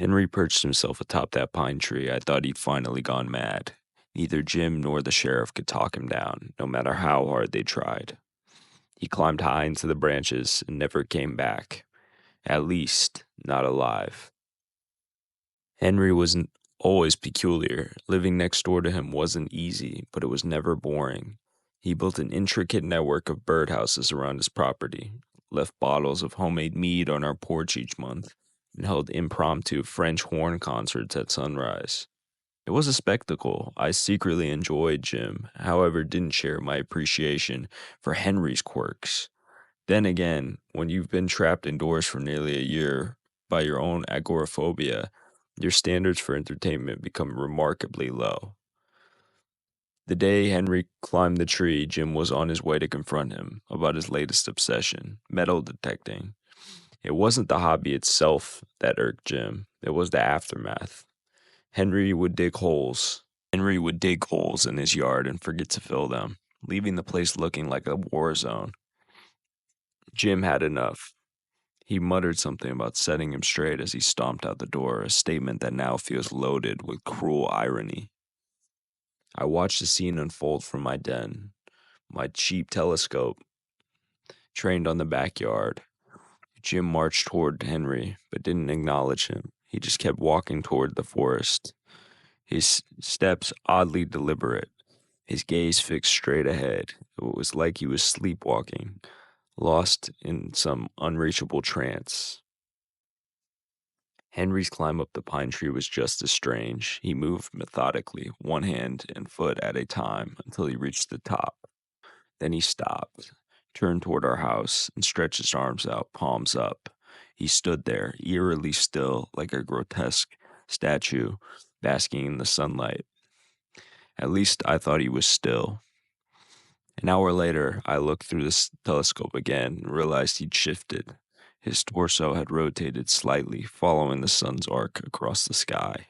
Henry perched himself atop that pine tree. I thought he'd finally gone mad. Neither Jim nor the sheriff could talk him down, no matter how hard they tried. He climbed high into the branches and never came back. At least, not alive. Henry wasn't always peculiar. Living next door to him wasn't easy, but it was never boring. He built an intricate network of birdhouses around his property, left bottles of homemade mead on our porch each month, and held impromptu French horn concerts at sunrise. It was a spectacle. I secretly enjoyed Jim, however, didn't share my appreciation for Henry's quirks. Then again, when you've been trapped indoors for nearly a year by your own agoraphobia, your standards for entertainment become remarkably low. The day Henry climbed the tree, Jim was on his way to confront him about his latest obsession, metal detecting. It wasn't the hobby itself that irked Jim, it was the aftermath. Henry would dig holes. Henry would dig holes in his yard and forget to fill them, leaving the place looking like a war zone. Jim had enough. He muttered something about setting him straight as he stomped out the door, a statement that now feels loaded with cruel irony. I watched the scene unfold from my den, my cheap telescope trained on the backyard. Jim marched toward Henry, but didn't acknowledge him. He just kept walking toward the forest, his steps oddly deliberate, his gaze fixed straight ahead. It was like he was sleepwalking, lost in some unreachable trance. Henry's climb up the pine tree was just as strange. He moved methodically, one hand and foot at a time, until he reached the top. Then he stopped, turned toward our house, and stretched his arms out, palms up. He stood there, eerily still, like a grotesque statue, basking in the sunlight. At least I thought he was still. An hour later, I looked through the telescope again and realized he'd shifted. His torso had rotated slightly, following the sun's arc across the sky.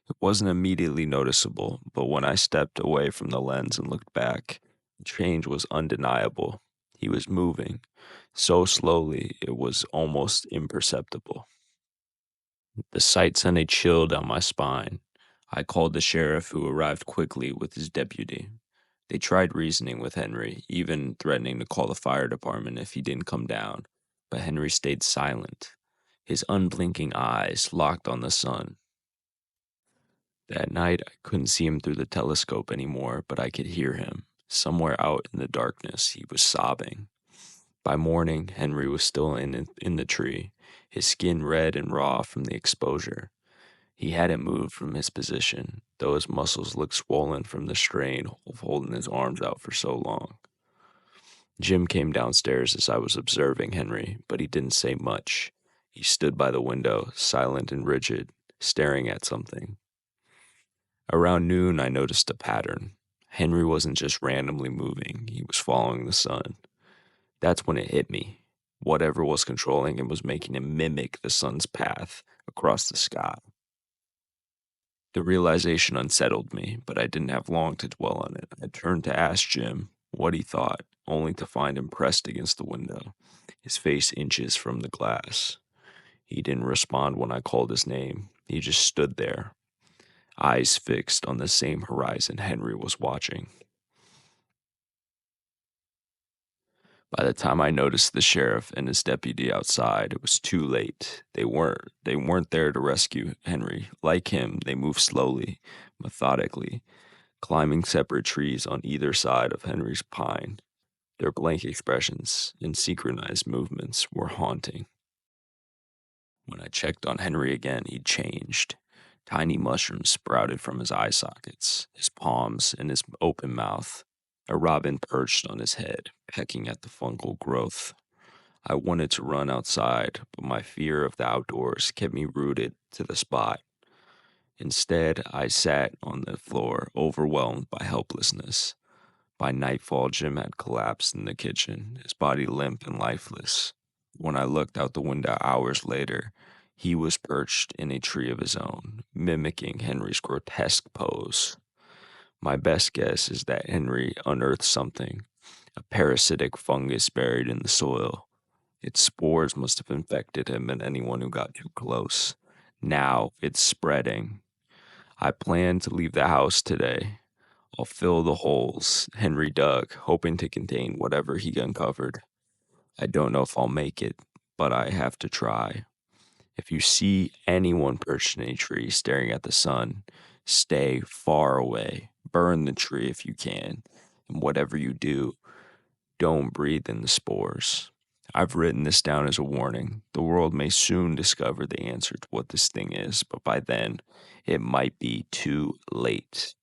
It wasn't immediately noticeable, but when I stepped away from the lens and looked back, the change was undeniable. He was moving, so slowly it was almost imperceptible. The sight sent a chill down my spine. I called the sheriff, who arrived quickly with his deputy. They tried reasoning with Henry, even threatening to call the fire department if he didn't come down, but Henry stayed silent, his unblinking eyes locked on the sun. That night, I couldn't see him through the telescope anymore, but I could hear him. Somewhere out in the darkness, he was sobbing. By morning, Henry was still in the tree, his skin red and raw from the exposure. He hadn't moved from his position, though his muscles looked swollen from the strain of holding his arms out for so long. Jim came downstairs as I was observing Henry, but he didn't say much. He stood by the window, silent and rigid, staring at something. Around noon, I noticed a pattern. Henry wasn't just randomly moving, he was following the sun. That's when it hit me. Whatever was controlling him was making him mimic the sun's path across the sky. The realization unsettled me, but I didn't have long to dwell on it. I turned to ask Jim what he thought, only to find him pressed against the window, his face inches from the glass. He didn't respond when I called his name. He just stood there, eyes fixed on the same horizon Henry was watching. By the time I noticed the sheriff and his deputy outside, it was too late. They weren't there to rescue Henry. Like him, they moved slowly, methodically, climbing separate trees on either side of Henry's pine. Their blank expressions and synchronized movements were haunting. When I checked on Henry again, he'd changed. Tiny mushrooms sprouted from his eye sockets, his palms, and his open mouth. A robin perched on his head, pecking at the fungal growth. I wanted to run outside, but my fear of the outdoors kept me rooted to the spot. Instead, I sat on the floor, overwhelmed by helplessness. By nightfall, Jim had collapsed in the kitchen, his body limp and lifeless. When I looked out the window hours later, he was perched in a tree of his own, mimicking Henry's grotesque pose. My best guess is that Henry unearthed something, a parasitic fungus buried in the soil. Its spores must have infected him and anyone who got too close. Now it's spreading. I plan to leave the house today. I'll fill the holes Henry dug, hoping to contain whatever he uncovered. I don't know if I'll make it, but I have to try. If you see anyone perched in a tree staring at the sun, stay far away. Burn the tree if you can. And whatever you do, don't breathe in the spores. I've written this down as a warning. The world may soon discover the answer to what this thing is, but by then, it might be too late.